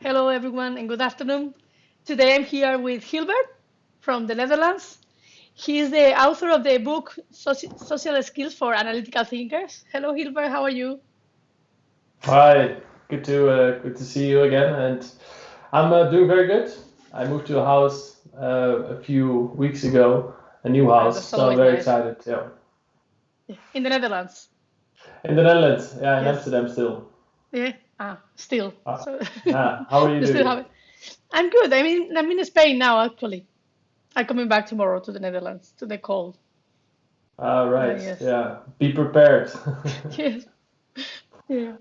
Hello, everyone, and good afternoon. Today I'm here with Gilbert from the Netherlands. He is the author of the book Social Skills for Analytical Thinkers. Hello, Gilbert, how are you? Hi, good to see you again, and I'm doing very good. I moved to a house a few weeks ago, a new Ah, house, that's so I'm always very nice. excited. Yeah, In the Netherlands. in the Netherlands, yeah, in Yes. Amsterdam still. Yeah. Still. Uh, So yeah, how are you you still doing? have it. I'm good. I'm in Spain now, actually. I'm coming back tomorrow to the Netherlands, to the cold. Right, Yes. yeah, be prepared. Yes. Yeah.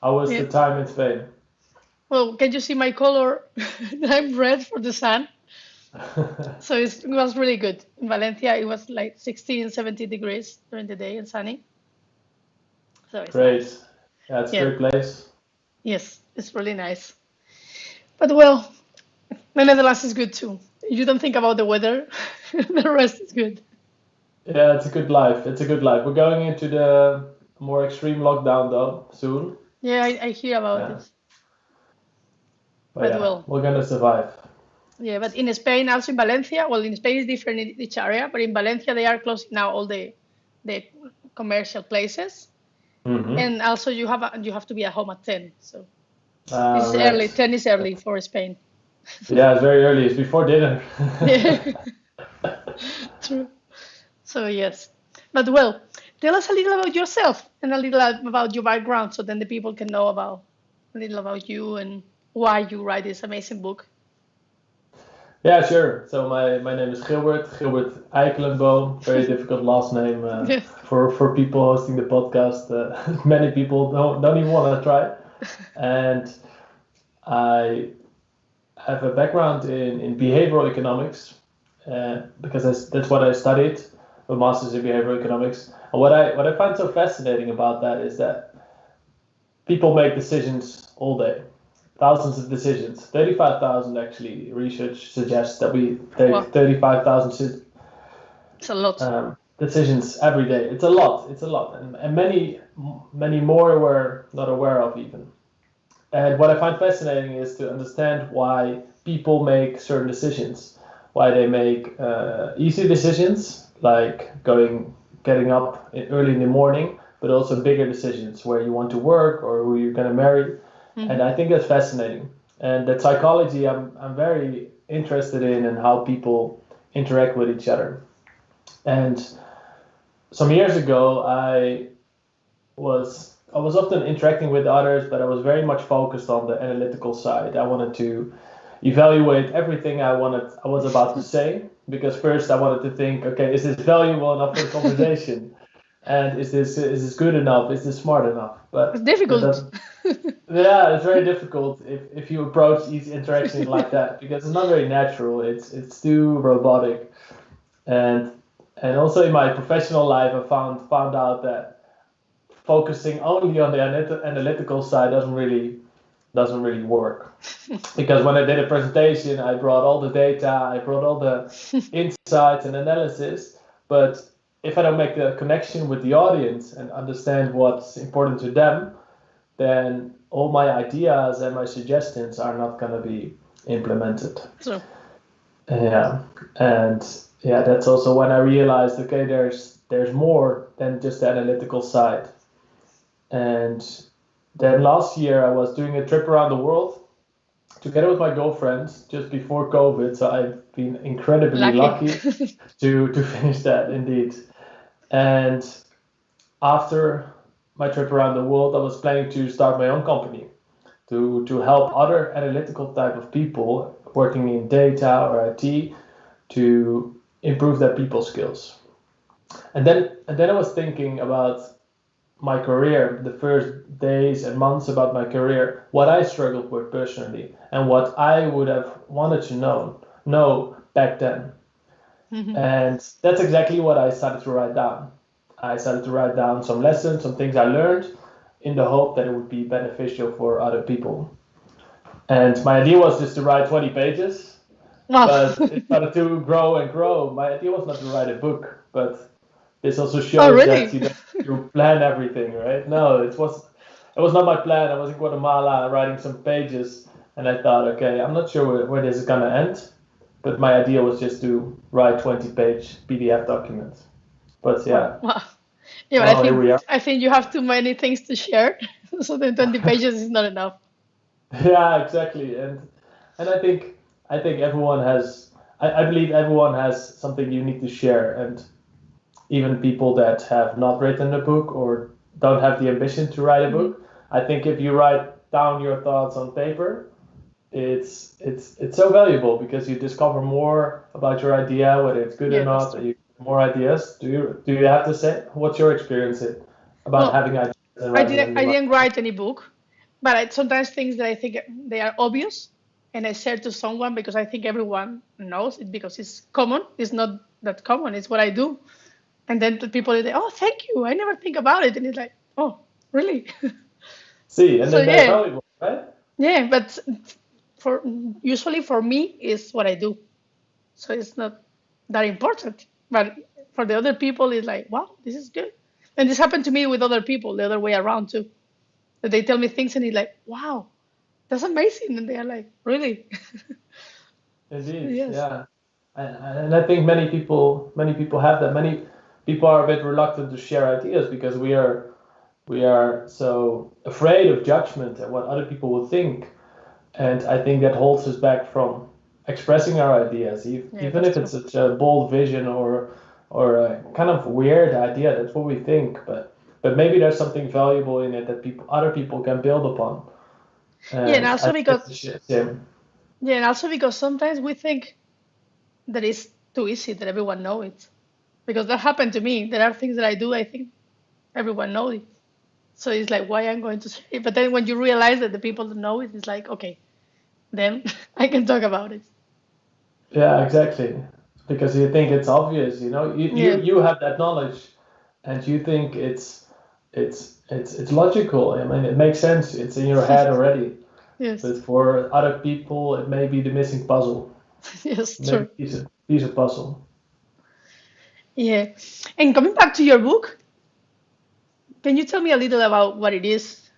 How was Yeah. the time in Spain? Well, can you see my color? I'm red for the sun. So it was really good. In Valencia, it was like 16, 17 degrees during the day and sunny. So it's Great, nice. yeah, it's a Yeah, great place. yes, it's really nice. But well, the Netherlands is good too. You don't think about the weather, the rest is good. Yeah, it's a good life. It's a good life. We're going into the more extreme lockdown though soon. Yeah, I hear about Yeah, this. but But yeah, well, we're gonna survive. yeah, but in Spain, also in Valencia, well, in Spain is different in each area, but in Valencia, they are closing now all the commercial places. Mm-hmm. And also you have to be at home at 10. So this is Right. early. 10 is early for Spain. Yeah, it's very early. It's before dinner. Yeah, true. So yes, but well, tell us a little about yourself and a little about your background, so then the people can know about a little about you and why you write this amazing book. Yeah, sure. So my name is Gilbert Eijkelenboom. Very difficult last name Yes. for people hosting the podcast. Many people don't even want to try. And I have a background in behavioral economics because that's what I studied, a master's in behavioral economics. And what I find so fascinating about that is that people make decisions all day, thousands of decisions, 35,000 actually. Research suggests that we take Well, 35,000 it's a lot. decisions every day. It's a lot, and many more we're not aware of even. And what I find fascinating is to understand why people make certain decisions, why they make easy decisions like getting up early in the morning, but also bigger decisions where you want to work or who you're going to marry. And Hmm. I think that's fascinating. And that psychology I'm very interested in and how people interact with each other. And some years ago, I was often interacting with others, but I was very much focused on the analytical side. I wanted to evaluate everything I was about to say because first I wanted to think, okay, is this valuable enough for the conversation, and is this good enough? Is this smart enough? It's But that difficult. doesn't. Yeah, it's very difficult if you approach each interaction like that because it's not very natural. It's too robotic, and and also in my professional life, I found out that focusing only on the analytical side doesn't really work because when I did a presentation, I brought all the data, I brought all the insights and analysis, but if I don't make the connection with the audience and understand what's important to them, then all my ideas and my suggestions are not going to be implemented. So, Yeah, and yeah, that's also when I realized, okay, there's more than just the analytical side. And then last year I was doing a trip around the world together with my girlfriend just before COVID. So I've been incredibly lucky. lucky to finish that indeed. And after my trip around the world, I was planning to start my own company to help other analytical type of people working in data or IT to improve their people skills. And then I was thinking about my career, the first days and months about my career, what I struggled with personally, and what I would have wanted to know back then. Mhm. And that's exactly what I started to write down. I started to write down some lessons, some things I learned, in the hope that it would be beneficial for other people. And my idea was just to write 20 pages, Wow. but it started to grow and grow. My idea was not to write a book, but this also Oh, shows that really? you plan everything, right? No, it was not my plan. I was in Guatemala writing some pages, and I thought, okay, I'm not sure where this is gonna end, but my idea was just to write 20-page PDF documents. But Oh, yeah, wow. Yeah, but well, here we are. I think you have too many things to share, so the 20 pages is not enough. Yeah, exactly. And I think everyone has I believe everyone has something unique to share, and even people that have not written a book or don't have the ambition to write a Hmm. book, I think if you write down your thoughts on paper, it's so valuable because you discover more about your idea, whether it's good or Yeah, that's not, true. and you get more ideas. Do you have to say what's your experience about Well, having ideas and writing them in I your mind? didn't write any book, but sometimes things that I think they are obvious, and I share to someone because I think everyone knows it because it's common. It's not that common. It's what I do, and then the people say, "Oh, thank you. I never think about it," and it's like, "Oh, really?" See, and So then that's yeah, valuable, right? yeah. But for usually for me is what I do, so it's not that important. But for the other people, it's like, "Wow, this is good." And this happened to me with other people, the other way around too. That they tell me things and it's like, wow, that's amazing. And they are like, really? Indeed, Yes. yeah, and I think many people have that. Many people are a bit reluctant to share ideas because we are so afraid of judgment and what other people will think, and I think that holds us back from expressing our ideas, Yeah, even that's if true. it's such a bold vision or a kind of weird idea. That's what we think, but maybe there's something valuable in it that other people can build upon, Yeah, and and I also think because it's a shame. yeah, and also because sometimes we think that it's too easy that everyone know it. Because that happened to me. There are things that I do, I think everyone knows it. So it's like, why I'm going to say it? But then when you realize that the people that know it, it's like, okay, then I can talk about it. Yeah, exactly. Because you think it's obvious, you Yeah. you have that knowledge, and you think it's logical. I mean, it makes sense. It's in your head already. Yes. But for other people, it may be the missing puzzle, Yes, maybe true. piece of puzzle. Yeah. And coming back to your book, can you tell me a little about what it is,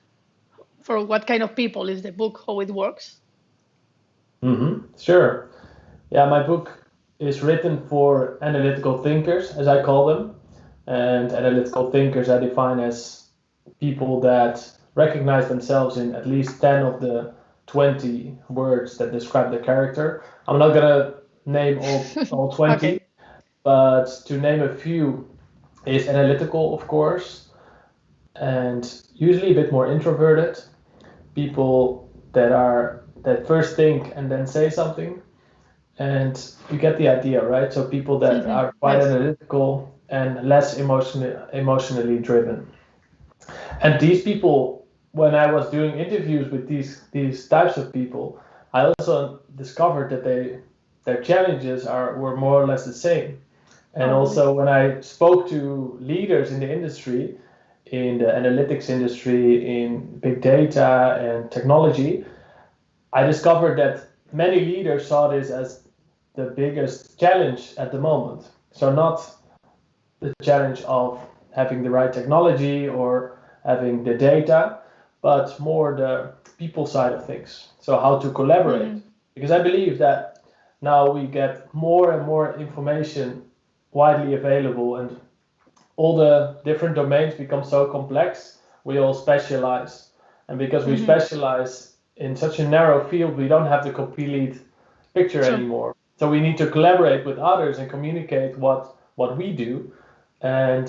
for what kind of people is the book, how it works? Sure. Yeah, my book is written for analytical thinkers, as I call them. And analytical thinkers I define as people that recognize themselves in at least 10 of the 20 words that describe the character. I'm not going to name all 20, Okay. but to name a few is analytical, of course, and usually a bit more introverted. People that first think and then say something, and you get the idea, right? So people that are quite Yes. analytical and less emotionally driven. And these people, when I was doing interviews with these types of people, I also discovered that their challenges were more or less the same. And Oh, really? also when I spoke to leaders in the industry, in the analytics industry, in big data and technology, I discovered that many leaders saw this as the biggest challenge at the moment. So not the challenge of having the right technology or having the data, but more the people side of things. So how to collaborate. Hmm. Because I believe that now we get more and more information widely available, and all the different domains become so complex, we all specialize. And because we Hmm. specialize in such a narrow field, we don't have the complete picture True. anymore. So we need to collaborate with others and communicate what we do, and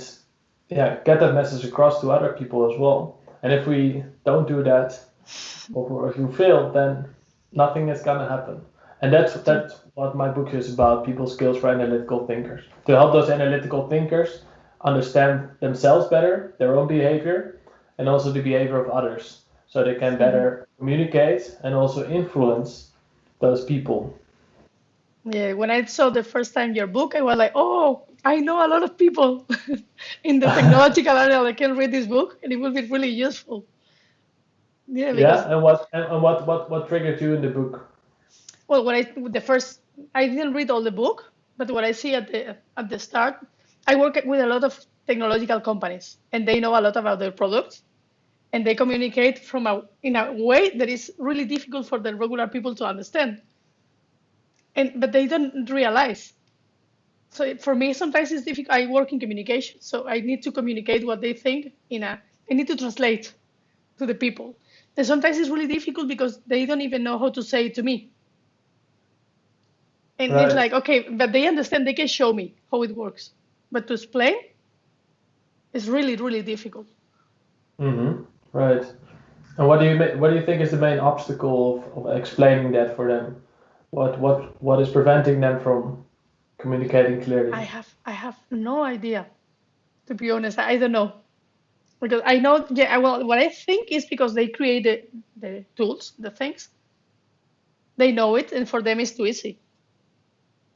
yeah, get that message across to other people as well. And if we don't do that, or if you fail, then nothing is gonna happen. And that's True. that's what my book is about: people skills for analytical thinkers. To help those analytical thinkers understand themselves better, their own behavior, and also the behavior of others, so they can Hmm. better communicate and also influence those people. Yeah, when I saw the first time your book, I was like, oh, I know a lot of people in the technological area that can read this book, and it will be really useful. Yeah, because Yeah, and what triggered you in the book? well, the first I didn't read all the book, but what I see at the start, I work with a lot of technological companies, and they know a lot about their products, and they communicate in a way that is really difficult for the regular people to understand, but they don't realize. So for me, sometimes it's difficult. I work in communication, so I need to communicate what they think I need to translate to the people. And sometimes it's really difficult because they don't even know how to say it to me. And it's Right. like, okay, but they understand, they can show me how it works. But to explain is really, really difficult. Mm-hmm. Right. And what do you think is the main obstacle of explaining that for them? What is preventing them from communicating clearly? I have no idea, to be honest. I don't know. Because I know, yeah, well, what I think is because they created the tools, the things, they know it, and for them it's too easy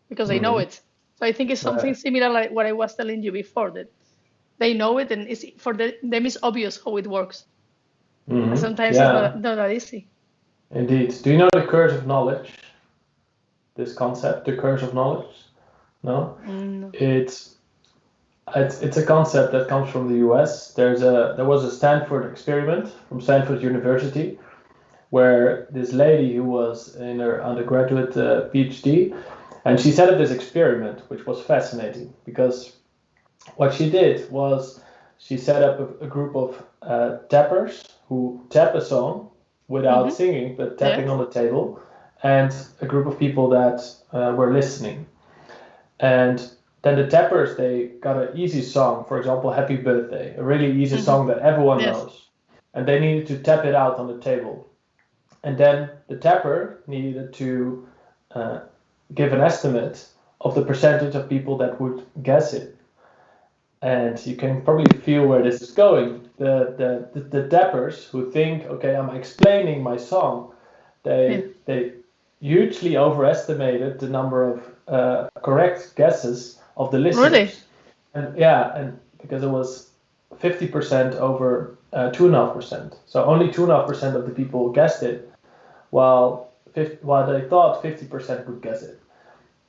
because they know Mm-hmm. it. So I think it's something Right. similar like what I was telling you before, that they know it and them it's obvious how it works. But Mm-hmm. sometimes it's Yeah, not that easy. indeed. Do you know the curse of knowledge? This concept, the curse of knowledge? No? Mm, It's it's a concept that comes from the US. There was a Stanford experiment from Stanford University where this lady who was in her undergraduate PhD, and she set up this experiment, which was fascinating because what she did was she set up a group of tappers who tap a song without mm-hmm. singing but Yeah. tapping on the table, and a group of people that were listening. And then the tappers, they got an easy song, for example, Happy Birthday, a really easy Mm-hmm. song that everyone Yes. knows. And they needed to tap it out on the table. And then the tapper needed to uh, give an estimate of the percentage of people that would guess it. And you can probably feel where this is going. The tappers who think, okay, I'm explaining my song, Yeah. they hugely overestimated the number of correct guesses of the Really? listeners. And yeah, and because it was 50% over 2.5%. So only 2.5% of the people guessed it, while they thought 50% would guess it.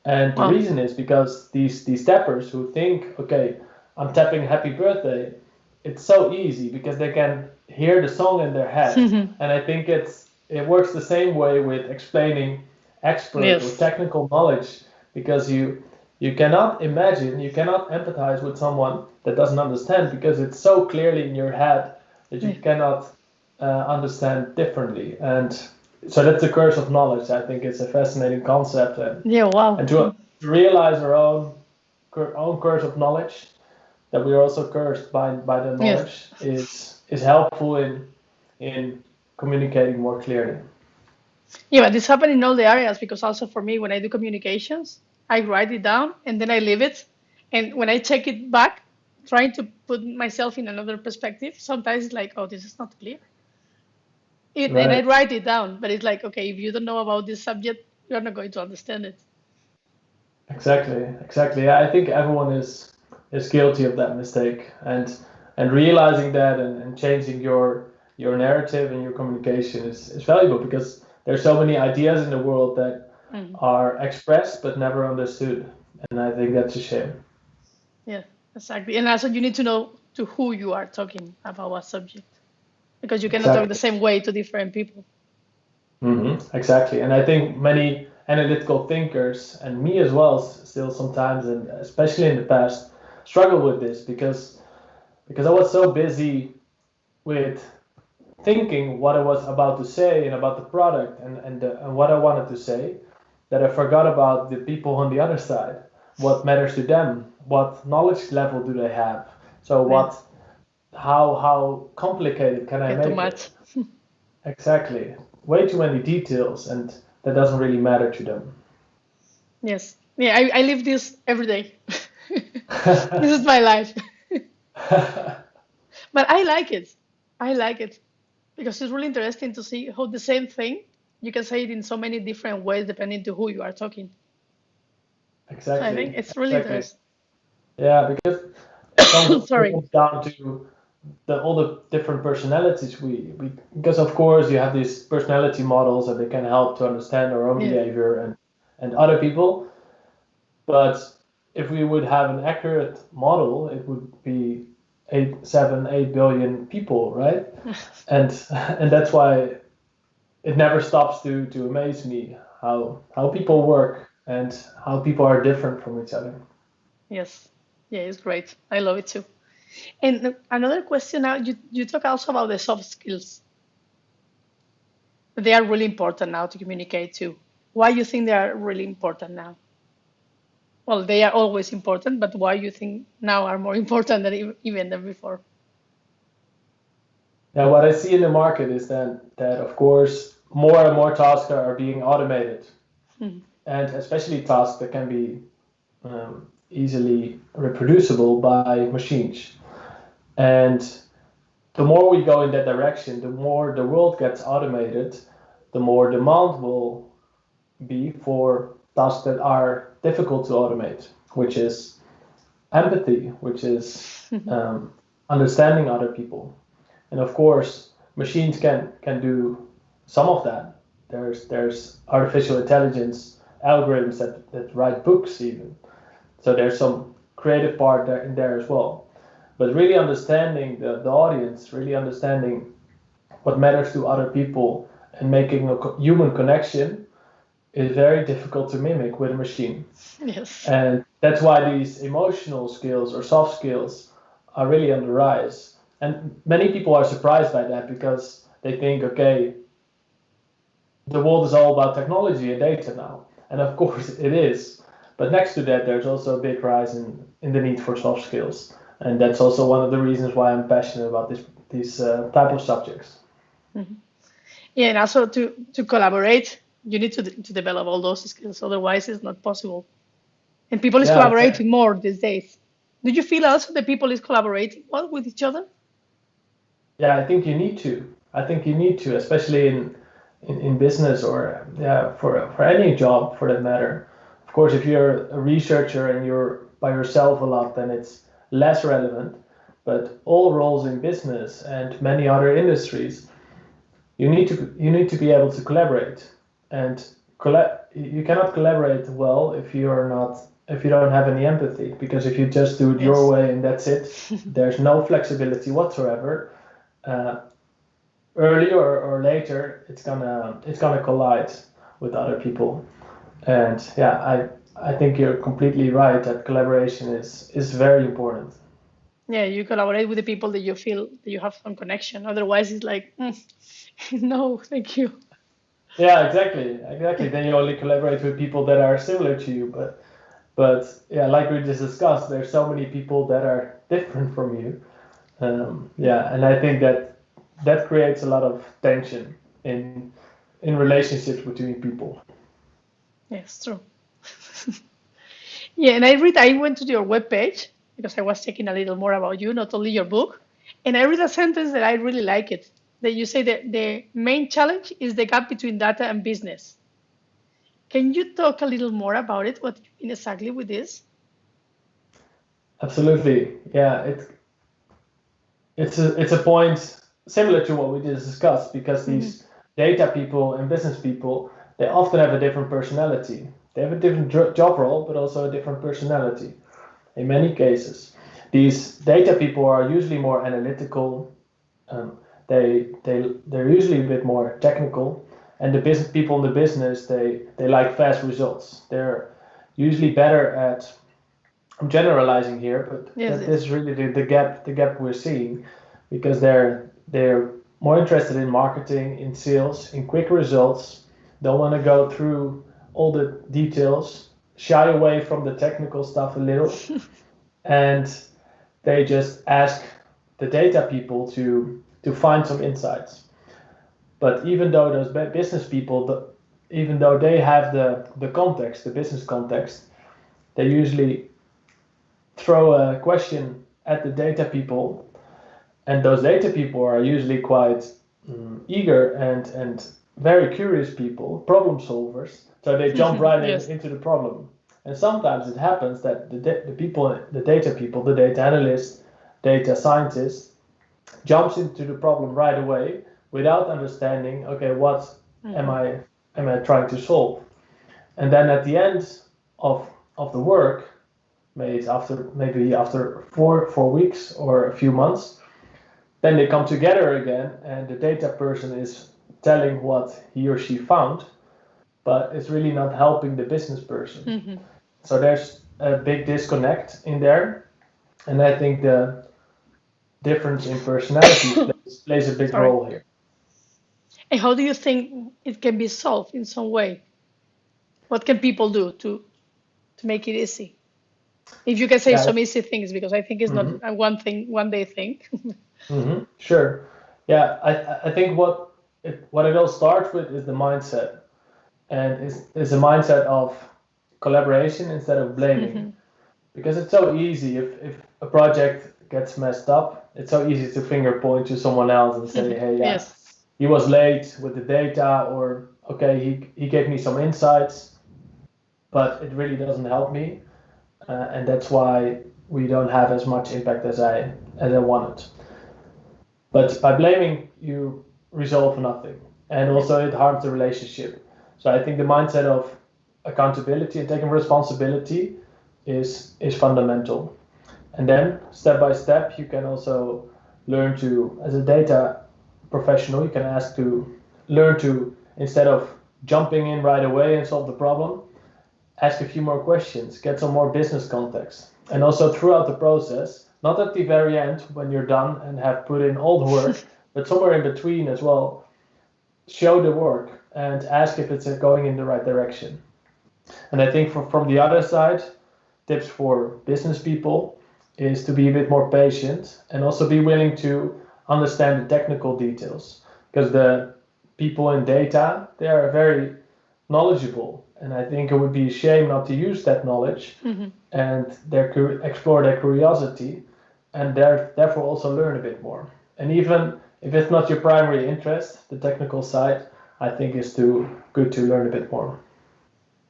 And the Wow. reason is because these tappers who think, okay, I'm tapping Happy Birthday, it's so easy because they can hear the song in their head. And I think it works the same way with explaining expert or Yes. technical knowledge because you cannot imagine, you cannot empathize with someone that doesn't understand because it's so clearly in your head that you Yeah. cannot understand differently. And so that's the curse of knowledge. I think it's a fascinating concept, Yeah. and Wow. to realize our own curse of knowledge, that we are also cursed by the Yes. knowledge, is helpful in communicating more clearly. Yeah, but this happens in all the areas because also for me, when I do communications, I write it down and then I leave it. And when I check it back, trying to put myself in another perspective, sometimes it's like, oh, this is not clear. And I Right. write it down, but it's like, okay, if you don't know about this subject, you're not going to understand it. Exactly. Exactly. Yeah, I think everyone is guilty of that mistake, and realizing that and changing your narrative and your communication is valuable because there's so many ideas in the world that Mm. are expressed but never understood, and I think that's a shame. Yeah, exactly. And also, you need to know to who you are talking about what subject because you cannot talk the Exactly. same way to different people. Exactly. And I think many analytical thinkers, and me as well, still sometimes, and especially in the past, struggle with this because I was so busy with thinking what I was about to say and about the product and what I wanted to say that I forgot about the people on the other side. What matters to them? What knowledge level do they have? So Yeah, how complicated can I yeah, too make it? much. Exactly. Way too many details, and that doesn't really matter to them. Yes. Yeah, I live this every day. This is my life. But I like it. I like it because it's really interesting to see how the same thing you can say it in so many different ways depending to who you are talking. So I think Exactly. it's really Exactly. interesting. Yeah, because it Sorry. comes down to all the different personalities we because of course you have these personality models and they can help to understand our own Yeah. behavior and other people. But if we would have an accurate model, it would be 8 billion people, right? And that's why it never stops to amaze me how people work and how people are different from each other. Yes. Yeah, it's great. I love it too. And another question now, you talk also about the soft skills. They are really important now to communicate too. Why you think they are really important now? Well, they are always important, but why you think now are more important than even than before? Now, what I see in the market is that of course more and more tasks are being automated, Hmm. and especially tasks that can be easily reproducible by machines. And the more we go in that direction, the more the world gets automated, the more demand will be for tasks that are difficult to automate, which is empathy, which is understanding other people. And of course, machines can do some of that. There's artificial intelligence algorithms that write books even. So there's some creative part there in there as well. But really understanding the audience, really understanding what matters to other people and making a human connection is very difficult to mimic with a machine. Yes. And that's why these emotional skills or soft skills are really on the rise. And many people are surprised by that because they think, okay, the world is all about technology and data now. And of course it is. But next to that, there's also a big rise in the need for soft skills. And that's also one of the reasons why I'm passionate about these type of subjects. Mhm. Yeah, and also to collaborate, you need to develop all those skills. Otherwise, it's not possible. And people is Yeah, collaborating more these days. Do you feel also that people is collaborating well with each other? yeah, I think you need to. I think you need to, especially in business or yeah, for any job for that matter. Of course, if you're a researcher and you're by yourself a lot, then it's less relevant. But all roles in business and many other industries, you need to be able to collaborate, and you cannot collaborate well if you don't have any empathy. Because if you just do it your Yes. way and that's it, there's no flexibility whatsoever. Uh, Early or later it's gonna collide with other people. And yeah, I think you're completely right that collaboration is very important. Yeah, you collaborate with the people that you feel that you have some connection. Otherwise, it's like, no, thank you. Yeah, exactly, then you only collaborate with people that are similar to you. But yeah, like we just discussed, there's so many people that are different from you. Yeah, and I think that creates a lot of tension in relationships between people. Yes, true. Yeah, and I went to your webpage because I was checking a little more about you, not only your book. And I read a sentence that I really like it. That you say that the main challenge is the gap between data and business. Can you talk a little more about it? What you mean exactly with this? Absolutely, yeah. It's a point similar to what we just discussed, because Hmm. these data people and business people, they often have a different personality. They have a different job role, but also a different personality. In many cases, these data people are usually more analytical. Um, they're usually a bit more technical, and the business people in the business, they like fast results. They're usually better at, I'm generalizing here, but Yes, that this yes. is really the gap we're seeing, because they're more interested in marketing, in sales, in quick results. Don't want to go through all the details, shy away from the technical stuff a little, and they just ask the data people to find some insights. But even though those business people, even though they have the context, the business context, they usually throw a question at the data people, and those data people are usually quite eager and very curious people, problem solvers. So they jump right Yes. into the problem. And sometimes it happens that the people, the data people, the data analysts, data scientists, jumps into the problem right away without understanding. Okay, what am Hmm. I am I trying to solve? And then at the end of the work, maybe after 4 weeks or a few months. Then they come together again, and the data person is telling what he or she found, but it's really not helping the business person. Mm-hmm. So there's a big disconnect in there, and I think the difference in personalities plays a big Sorry. role here. And how do you think it can be solved in some way? What can people do to make it easy? If you can say Yeah. some easy things, because I think it's not Mhm. a one day thing. Sure. Yeah, I think what it all starts with is the mindset, and is a mindset of collaboration instead of blaming. Mm-hmm. Because it's so easy if a project gets messed up, it's so easy to finger point to someone else and say, hey, yeah, Yes. he was late with the data, or okay, he gave me some insights, but it really doesn't help me, and that's why we don't have as much impact as I wanted. But by blaming, you resolve nothing, and Yes. also it harms the relationship. So I think the mindset of accountability and taking responsibility is fundamental. And then step by step, you can also learn to, as a data professional, you can ask to learn to, instead of jumping in right away and solve the problem, ask a few more questions, get some more business context. And also throughout the process, not at the very end when you're done and have put in all the work, but somewhere in between as well, show the work and ask if it's going in the right direction. And I think from the other side, tips for business people is to be a bit more patient and also be willing to understand the technical details, because the people in data, they are very knowledgeable, and I think it would be a shame not to use that knowledge Mm-hmm. and explore their curiosity, and therefore also learn a bit more. And even if it's not your primary interest, the technical side, I think is too good to learn a bit more.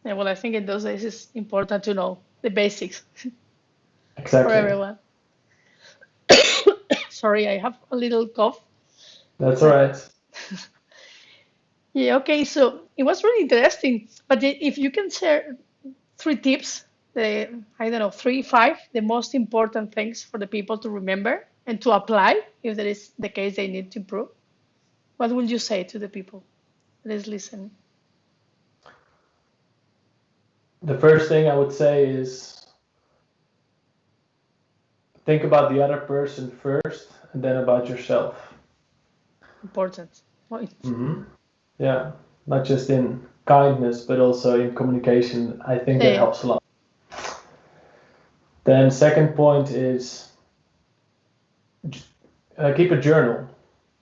Yeah, well, I think in those days it's important to know the basics for Exactly. everyone. Sorry, I have a little cough. That's all But right. yeah, okay, so it was really interesting. But if you can share three tips, I don't know, three, five, the most important things for the people to remember and to apply if that is the case they need to improve, what would you say to the people that is listening? The first thing I would say is think about the other person first and then about yourself. Important point. hmm Yeah, not just in kindness, but also in communication. I think Yeah, that yeah. helps a lot. Then, second point is keep a journal,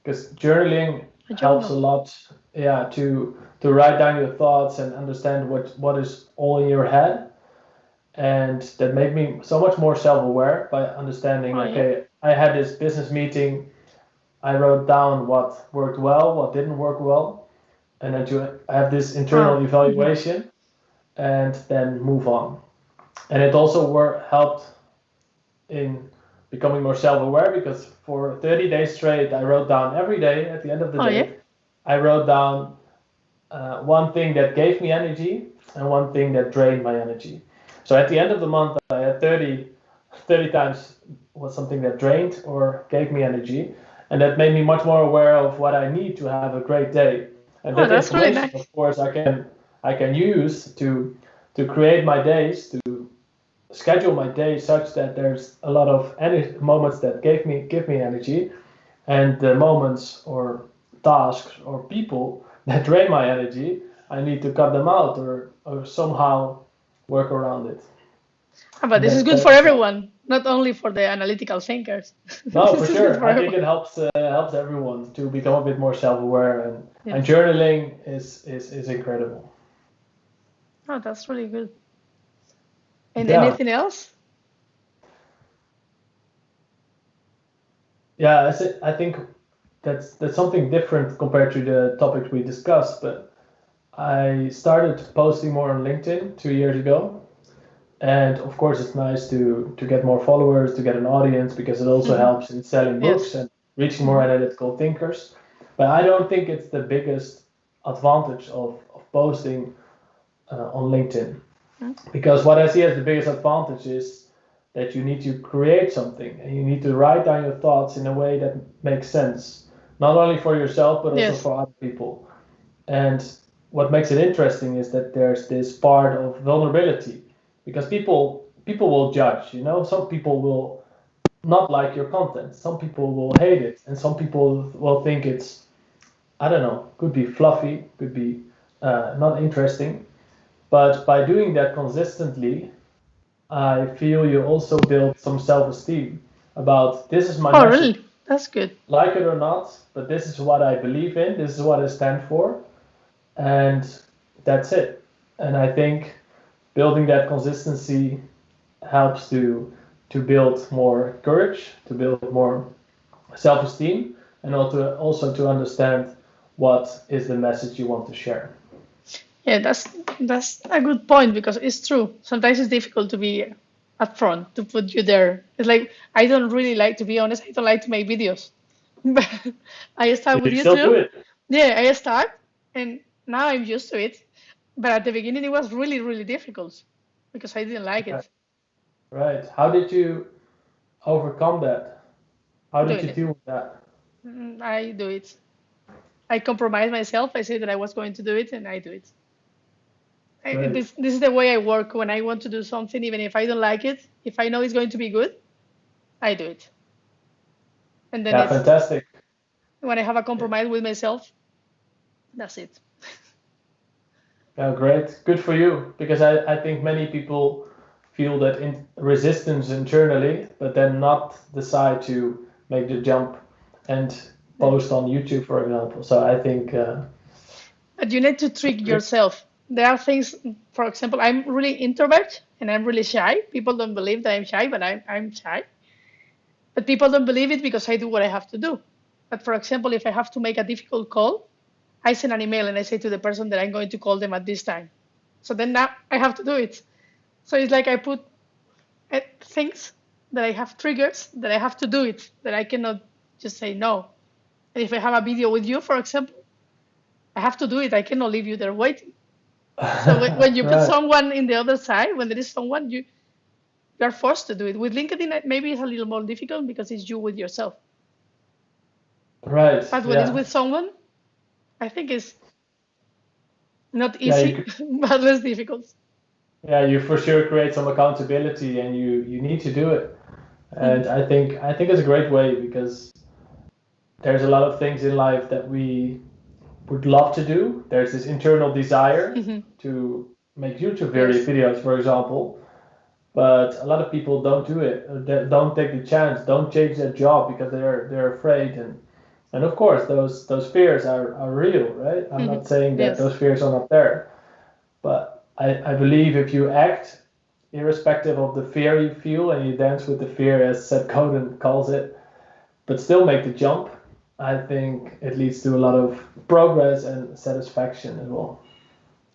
because journaling A helps a journal. lot. Yeah, to write down your thoughts and understand what is all in your head, and that made me so much more self-aware by understanding. Oh, yeah. Okay, I had this business meeting. I wrote down what worked well, what didn't work well, and then to have this internal Oh, hmm. evaluation and then move on. And it also helped in becoming more self-aware, because for 30 days straight, I wrote down every day at the end of the Oh, yeah. day. I wrote down one thing that gave me energy and one thing that drained my energy. So at the end of the month, I had 30 times was something that drained or gave me energy. And that made me much more aware of what I need to have a great day. And Oh, that that's really information, nice. of course, I can use to create my days, to schedule my day such that there's a lot of moments that give me energy, and the moments or tasks or people that drain my energy, I need to cut them out, or somehow work around it. But And this is good for that's everyone, not only for the analytical thinkers. no, for This is good sure. for I think everyone. it helps everyone to become a bit more self-aware, and Yes. journaling is incredible. Oh, that's really good. And Yeah, anything else? yeah. I think that's something different compared to the topics we discussed, but I started posting more on LinkedIn 2 years ago, and of course it's nice to get more followers, to get an audience, because it also Hmm. helps in selling books Yes. and reaching more Hmm. analytical thinkers. But I don't think it's the biggest advantage of posting on LinkedIn, because what I see as the biggest advantage is that you need to create something and you need to write down your thoughts in a way that makes sense, not only for yourself but also Yes. for other people. And what makes it interesting is that there's this part of vulnerability, because people will judge. Some people will not like your content, some people will hate it, and some people will think it's, I don't know, could be fluffy, could be not interesting. But by doing that consistently, I feel you also build some self-esteem about, this is my Oh, message, really? That's good. like it or not, but this is what I believe in, this is what I stand for, and that's it. And I think building that consistency helps to build more courage, to build more self-esteem, and also to understand what is the message you want to share. Yeah, that's a good point because it's true. Sometimes it's difficult to be upfront, to put you there. It's like I don't really like, to be honest, I don't like to make videos. But I start But with you still do YouTube. it. Yeah, I start and now I'm used to it. But at the beginning it was really, really difficult because I didn't like Right. it Right. How did you overcome that? How did doing you it. deal with that? I do it. I compromise myself. I say that I was going to do it and I do it. Great. This is the way I work when I want to do something, even if I don't like it. If I know it's going to be good, I do it. And then Yeah, it's fantastic. when I have a compromise with myself, that's it. Yeah, great. Good for you. Because I think many people feel that resistance internally, but then not decide to make the jump and Yeah. post on YouTube, for example. So I think But you need to trick yourself. There are things, for example, I'm really introvert and I'm really shy. People don't believe that I'm shy, but I'm shy. But people don't believe it because I do what I have to do. But for example, if I have to make a difficult call, I send an email and I say to the person that I'm going to call them at this time. So then now I have to do it. So it's like I put things that I have triggers that I have to do it, that I cannot just say no. And if I have a video with you, for example, I have to do it. I cannot leave you there waiting. So when you put right, someone in the other side, when there is someone, you are forced to do it. With LinkedIn, maybe it's a little more difficult because it's you with yourself. right, But when it's yeah, with someone, I think it's not yeah. easy, but less difficult. Yeah, you for sure create some accountability, and you need to do it. And Mhm. I think it's a great way, because there's a lot of things in life that we would love to do. There's this internal desire Mhm. to make YouTube Yes. videos, for example, but a lot of people don't do it. They don't take the chance, don't change their job because they're afraid, and of course those fears are real, right? I'm Mhm. not saying that Yes. those fears are not there, but I believe if you act irrespective of the fear you feel, and you dance with the fear, as Seth Godin calls it, but still make the jump, I think it leads to a lot of progress and satisfaction as well.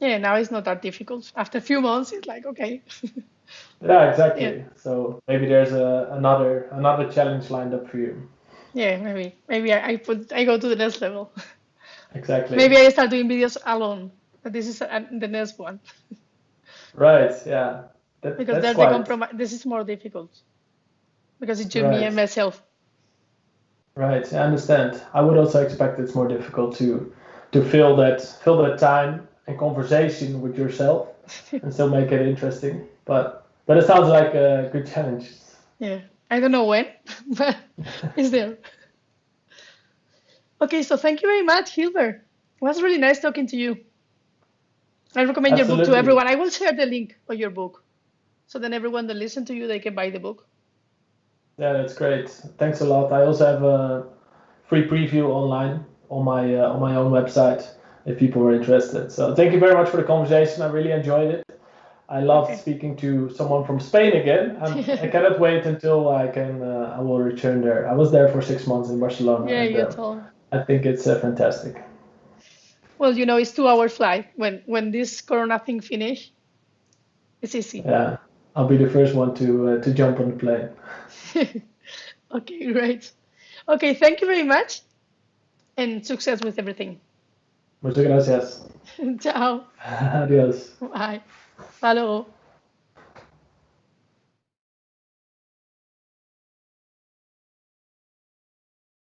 Yeah. Now it's not that difficult. After a few months, it's like okay. Yeah, Yeah. exactly. So maybe there's another challenge lined up for you. Yeah. Maybe I go to the next level. Exactly. Maybe I start doing videos alone. But this is the next one Right. Yeah. because That's there's the quite compromise. This is more difficult because it's just me right. and myself. Right. I understand. I would also expect it's more difficult to fill that time and conversation with yourself and still make it interesting. But it sounds like a good challenge. Yeah. I don't know when, but it's there. Okay, so thank you very much, Gilbert. It was really nice talking to you. I recommend your book to Absolutely. everyone. I will share the link of your book. So then everyone that listen to you, they can buy the book. Yeah, that's great. Thanks a lot. I also have a free preview online on my own website if people are interested. So thank you very much for the conversation. I really enjoyed it. I loved Okay. speaking to someone from Spain again. I cannot wait until I will return there. I was there for 6 months in Barcelona, Yeah, and you told. I think it's fantastic. Well, it's 2 hour flight. When this Corona thing finish, it's easy. Yeah, I'll be the first one to jump on the plane. Okay, great. Okay, thank you very much and success with everything. Muchas gracias. Ciao. Adiós. Bye. Hello.